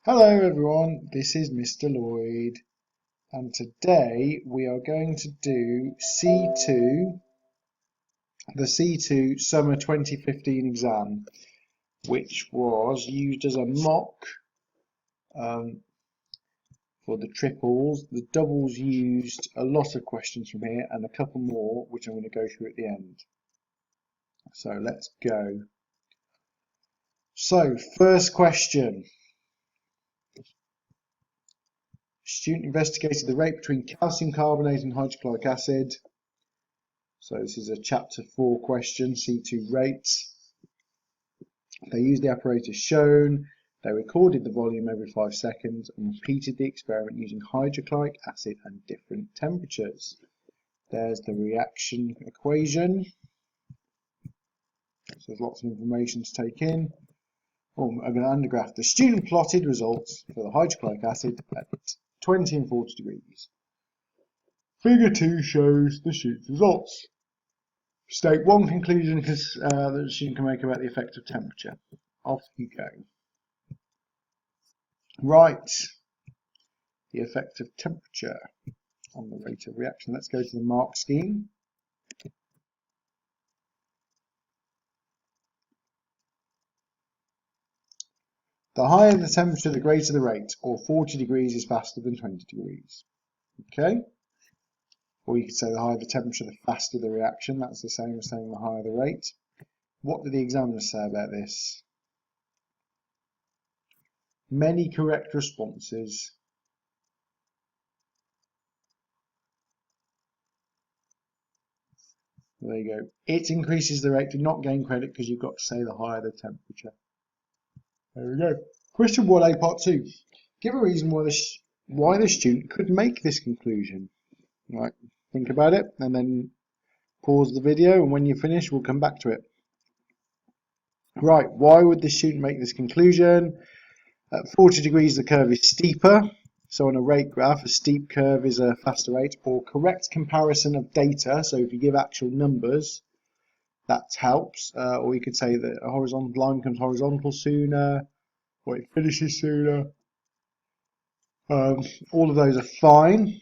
Hello everyone, this is Mr. Lloyd, and today we are going to do C2, the C2 Summer 2015 exam, which was used as a mock for the triples. The doubles used a lot of questions from here and a couple more, which I'm going to go through at the end. So let's go. So, first question. Student investigated the rate between calcium carbonate and hydrochloric acid. So this is a chapter 4 question, C2 rates. They used the apparatus shown. They recorded the volume every 5 seconds and repeated the experiment using hydrochloric acid and different temperatures. There's the reaction equation. So there's lots of information to take in. I'm going to undergraph. The student plotted results for the hydrochloric acid at 20 and 40 degrees. Figure 2 shows the student's results. State one conclusion that the student can make about the effect of temperature. Off you go. Right. The effect of temperature on the rate of reaction. Let's go to the mark scheme. The higher the temperature, the greater the rate, or 40 degrees is faster than 20 degrees. Okay? Or you could say the higher the temperature, the faster the reaction. That's the same as saying the higher the rate. What did the examiner say about this? Many correct responses. There you go. It increases the rate. Do not gain credit because you've got to say the higher the temperature. There we go. Question 1A, part 2. Give a reason why the student could make this conclusion. Right, think about it and then pause the video, and when you finish, we'll come back to it. Right, why would the student make this conclusion? At 40 degrees, the curve is steeper. So on a rate graph, a steep curve is a faster rate, or correct comparison of data. So if you give actual numbers, that helps. Or you could say that a horizontal line becomes horizontal sooner, or it finishes sooner. All of those are fine.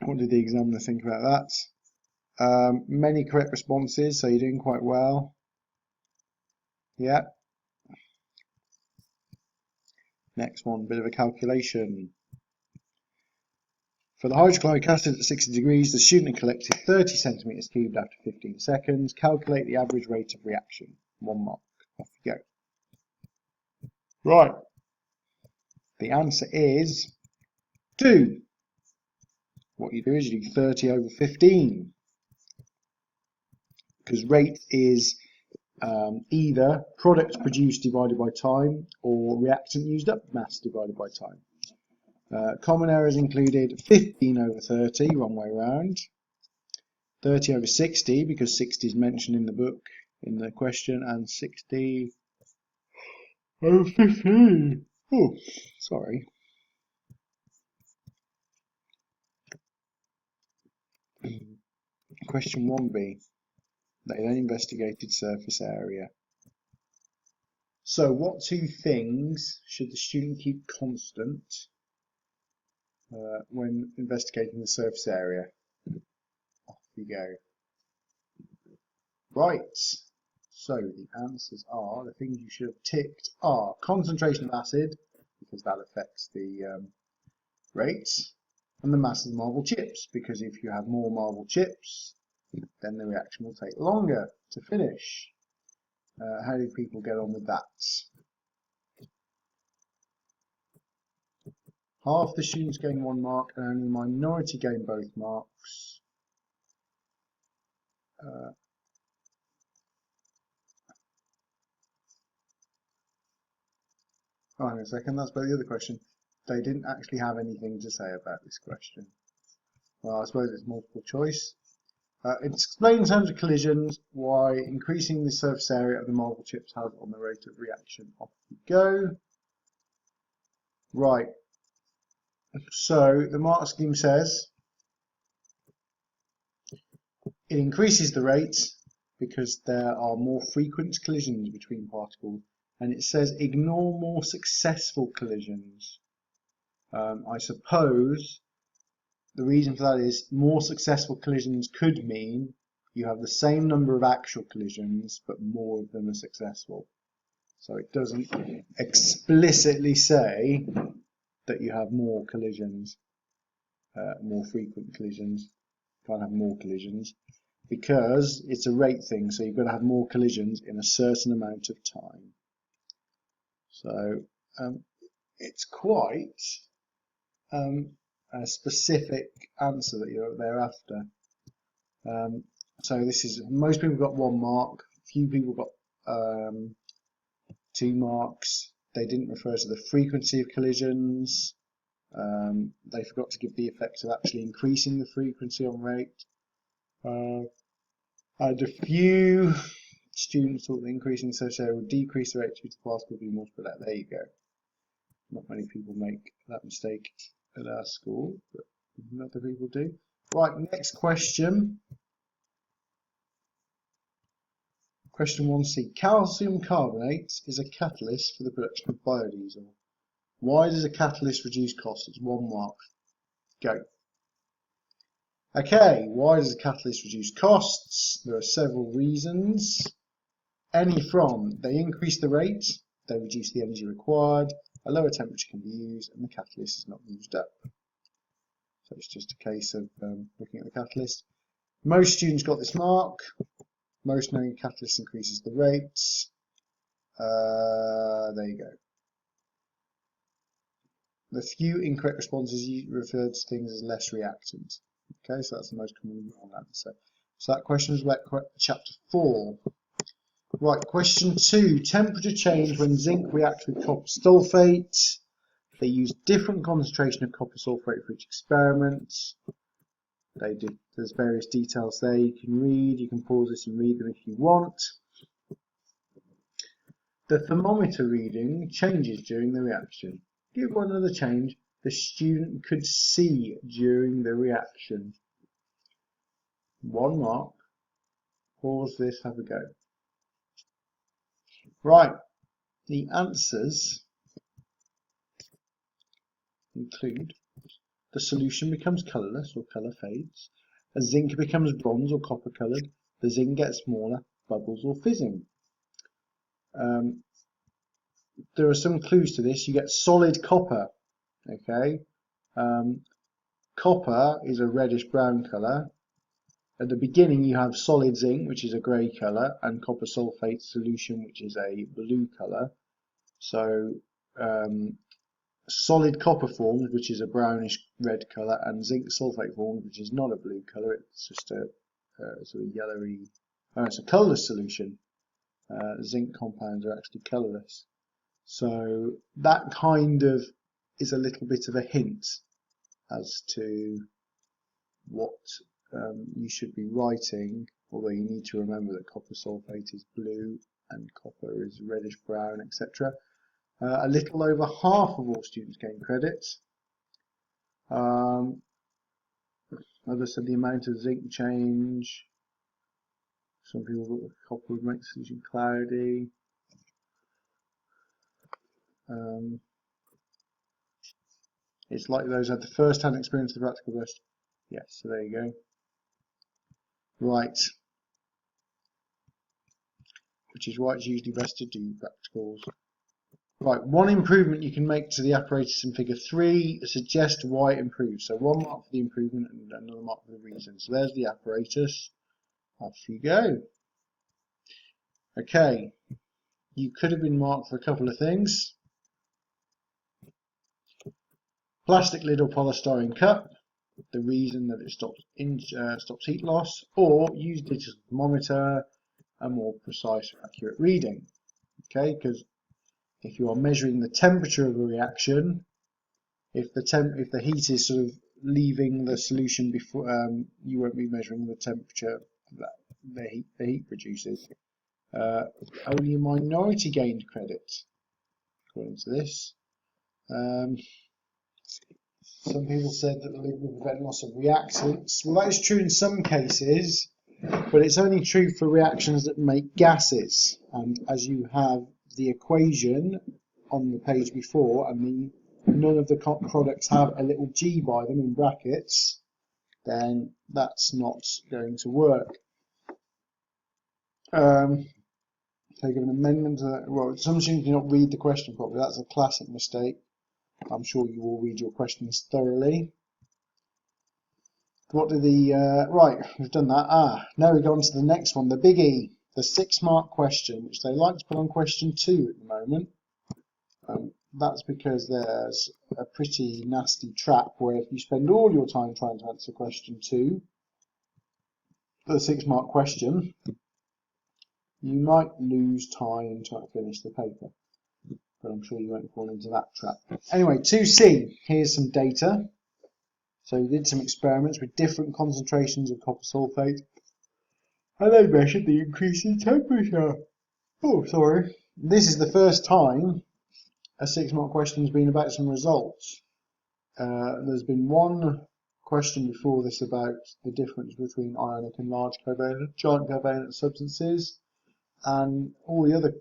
What did the examiner think about that? Many correct responses, so you're doing quite well. Yeah. Next one, bit of a calculation. For the hydrochloric acid at 60 degrees, the student collected 30 centimetres cubed after 15 seconds. Calculate the average rate of reaction. 1 mark. Off you go. Right. The answer is 2. What you do is you do 30 over 15. Because rate is either product produced divided by time or reactant used up mass divided by time. Common errors included 15 over 30, wrong way round. 30 over 60, because 60 is mentioned in the book, in the question, and 60 over 15. Oh, sorry. Question 1B. They then investigated surface area. So what 2 things should the student keep constant when investigating the surface area? Off you go. Right. So the answers are, the things you should have ticked are concentration of acid, because that affects the rates, and the mass of the marble chips, because if you have more marble chips, then the reaction will take longer to finish. How do people get on with that? Half the students gain 1 mark and only a minority gain both marks. Hang on a second, that's about the other question. They didn't actually have anything to say about this question. Well, I suppose it's multiple choice. It explains in terms of collisions why increasing the surface area of the marble chips has on the rate of reaction. Off you go. Right. So the mark scheme says it increases the rate because there are more frequent collisions between particles and it says ignore more successful collisions. I suppose the reason for that is more successful collisions could mean you have the same number of actual collisions, but more of them are successful. So it doesn't explicitly say that you have more collisions, more frequent collisions. You can't have more collisions because it's a rate thing, so you've got to have more collisions in a certain amount of time. So it's quite a specific answer that you're thereafter. So this is, most people got 1 mark, few people got 2 marks. They didn't refer to the frequency of collisions. They forgot to give the effect of actually increasing the frequency on rate. And a few students thought that increasing the surface area would decrease the rate due to the particle being more spread out. There you go. Not many people make that mistake at our school, but other people do. Right, next question. Question 1C. Calcium carbonate is a catalyst for the production of biodiesel. Why does a catalyst reduce costs? It's 1 mark. Go. Okay, why does a catalyst reduce costs? There are several reasons. Any from, they increase the rate, they reduce the energy required, a lower temperature can be used, and the catalyst is not used up. So it's just a case of looking at the catalyst. Most students got this mark. Most knowing a catalyst increases the rates. There you go. The few incorrect responses referred to things as less reactant. Okay, so that's the most common wrong answer. So that question is about chapter 4. Right, question 2. Temperature change when zinc reacts with copper sulfate. They use different concentration of copper sulfate for each experiment. There's various details there you can read. You can pause this and read them if you want. The thermometer reading changes during the reaction. Give one another change the student could see during the reaction. 1 mark. Pause this, have a go. Right, the answers include the solution becomes colourless or colour fades, a zinc becomes bronze or copper coloured, the zinc gets smaller, bubbles or fizzing. There are some clues to this. You get solid copper. Okay, copper is a reddish brown colour. At the beginning you have solid zinc, which is a grey colour, and copper sulfate solution, which is a blue colour. So solid copper forms, which is a brownish red colour, and zinc sulfate forms, which is not a blue colour, it's just a sort of yellowy, it's a colourless solution. Zinc compounds are actually colourless. So that kind of is a little bit of a hint as to what you should be writing, although you need to remember that copper sulfate is blue and copper is reddish brown, etc. A little over half of all students gain credits. As I said, the amount of zinc change. Some people thought the copper would make the solution cloudy. It's like those had the first-hand experience of the practical burst. Yes, so there you go. Right. Which is why it's usually best to do practicals. Right, one improvement you can make to the apparatus in figure 3, suggest why it improves. So 1 mark for the improvement and another mark for the reason. So there's the apparatus. Off you go. Okay, you could have been marked for a couple of things. Plastic lid or polystyrene cup, the reason that it stops heat loss, or use digital thermometer, a more precise or accurate reading. Okay, because if you are measuring the temperature of a reaction, if the heat is sort of leaving the solution before, you won't be measuring the temperature that the heat produces. Only a minority gained credit, according to this. Some people said that the lid will prevent loss of reactants. Well, that is true in some cases, but it's only true for reactions that make gases. And as you have the equation on the page before and none of the products have a little g by them in brackets, then that's not going to work. Take an amendment to that. Well, some students do not read the question properly. That's a classic mistake. I'm sure you will read your questions thoroughly. What do right, we've done that. Now we go on to the next one, the big E, the 6-mark question, which they like to put on question 2 at the moment. That's because there's a pretty nasty trap where if you spend all your time trying to answer question 2, the 6-mark question, you might lose time trying to finish the paper. But I'm sure you won't fall into that trap. Anyway, 2C, here's some data. So we did some experiments with different concentrations of copper sulfate, and they measured the increase in temperature. Oh, sorry. This is the first time a 6-mark question has been about some results. There's been one question before this about the difference between ionic and large covalent, giant covalent substances, and all the other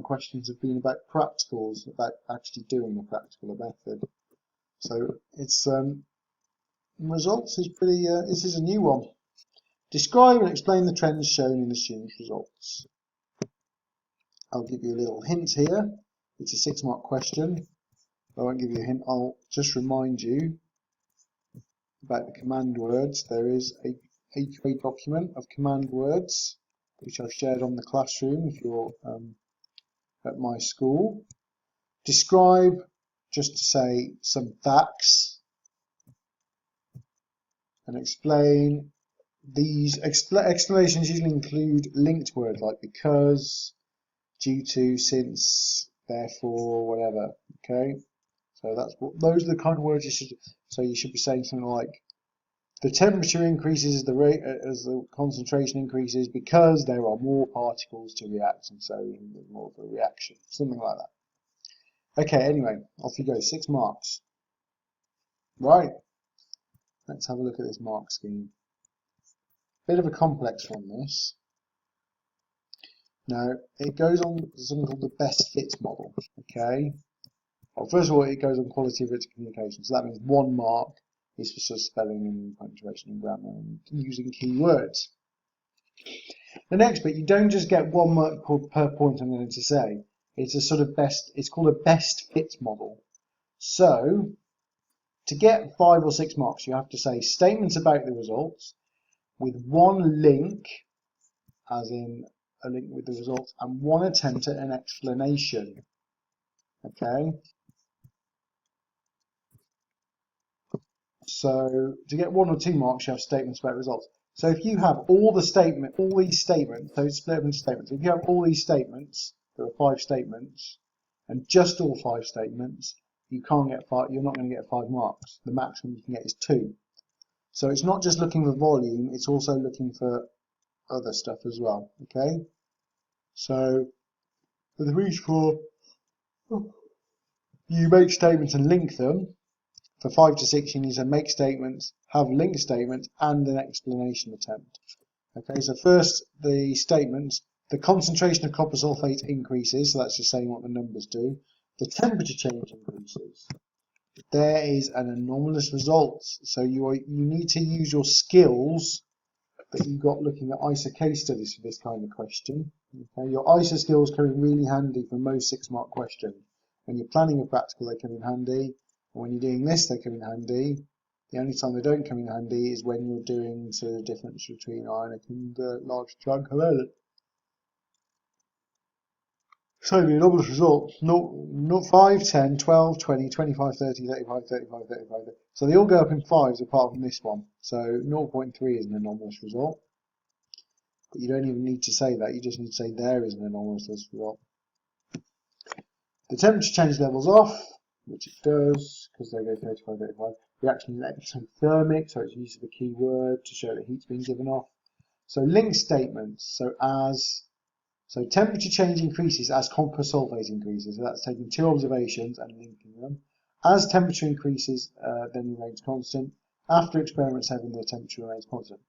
questions have been about practicals, about actually doing the practical method. So it's results is pretty. This is a new one. Describe and explain the trends shown in the student's results. I'll give you a little hint here. It's a 6-mark question. I won't give you a hint. I'll just remind you about the command words. There is a AQA document of command words, which I've shared on the classroom if you're at my school. Describe, just to say some facts, and explain. These explanations usually include linked words like because, due to, since, therefore, whatever. Okay, so those are the kind of words you should. So you should be saying something like, the temperature increases as the concentration increases because there are more particles to react, and so there's more of a reaction, something like that. Okay, anyway, off you go. 6 marks. Right. Let's have a look at this mark scheme. Bit of a complex one, this. Now, it goes on something called the best fit model. Okay. Well, first of all, it goes on quality of written communication. So that means 1 mark is for sort of spelling and punctuation and grammar and using key words. The next bit, you don't just get 1 mark per point I'm going to say. It's a sort of it's called a best fit model. So, to get 5 or 6 marks, you have to say statements about the results with 1 link, as in a link with the results, and 1 attempt at an explanation. Okay. So to get 1 or 2 marks, you have statements about results. So if you have all these statements, so it's split up into statements. If you have all these statements, there are 5 statements, and just all 5 statements, you can't get 5. You're not going to get 5 marks. The maximum you can get is 2. So it's not just looking for volume; it's also looking for other stuff as well. Okay. So with each 4, you make statements and link them. For 5 to 6, you need to make statements, have link statements, and an explanation attempt. Okay, so first, the statements. The concentration of copper sulfate increases, so that's just saying what the numbers do. The temperature change increases. There is an anomalous result, so you need to use your skills that you got looking at ISA case studies for this kind of question. Okay, your ISA skills come in really handy for most 6-mark questions. When you're planning a practical, they come in handy. And when you're doing this, they come in handy. The only time they don't come in handy is when you're doing sort of difference between ionic and large giant covalent. So the anomalous result, 5, 10, 12, 20, 25, 30, 35, 35, 35. So they all go up in 5s apart from this one. So 0.3 is an anomalous result. But you don't even need to say that, you just need to say there is an anomalous result. The temperature change level's off, which it does, because they go 35, 35. Reaction is exothermic, so it's use of a key word to show that heat's being given off. So link statements, so temperature change increases as copper sulfate increases, so that's taking 2 observations and linking them. As temperature increases, then remains constant. After experiment 7, the temperature remains constant.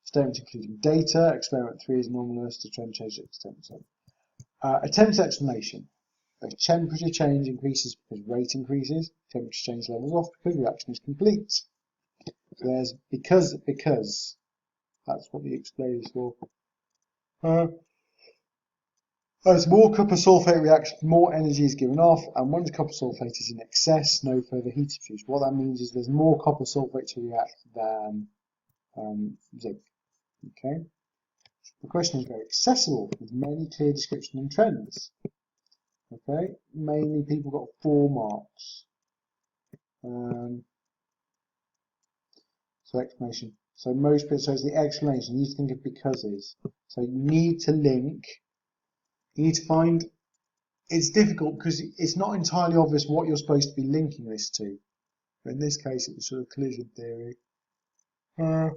Statements including data, experiment 3 is anomalous, the trend change to experiment 7. Attempt explanation. A temperature change increases because rate increases. Temperature change levels off because reaction is complete. There's because. That's what the explainer is for. As more copper sulfate reacts, more energy is given off, and once copper sulfate is in excess, no further heat is fused. What that means is there's more copper sulfate to react than zinc. Okay. The question is very accessible with many clear description and trends. Okay. Mainly people got 4 marks. So explanation. So most bits, so it's the explanation. You need to think of becauses. So you need to link. You need to find. It's difficult because it's not entirely obvious what you're supposed to be linking this to. But in this case, it was sort of collision theory. I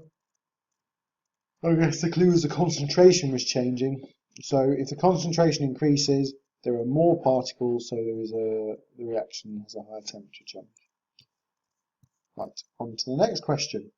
guess the clue is the concentration was changing. So if the concentration increases, there are more particles, so the reaction has a higher temperature change. Right, on to the next question.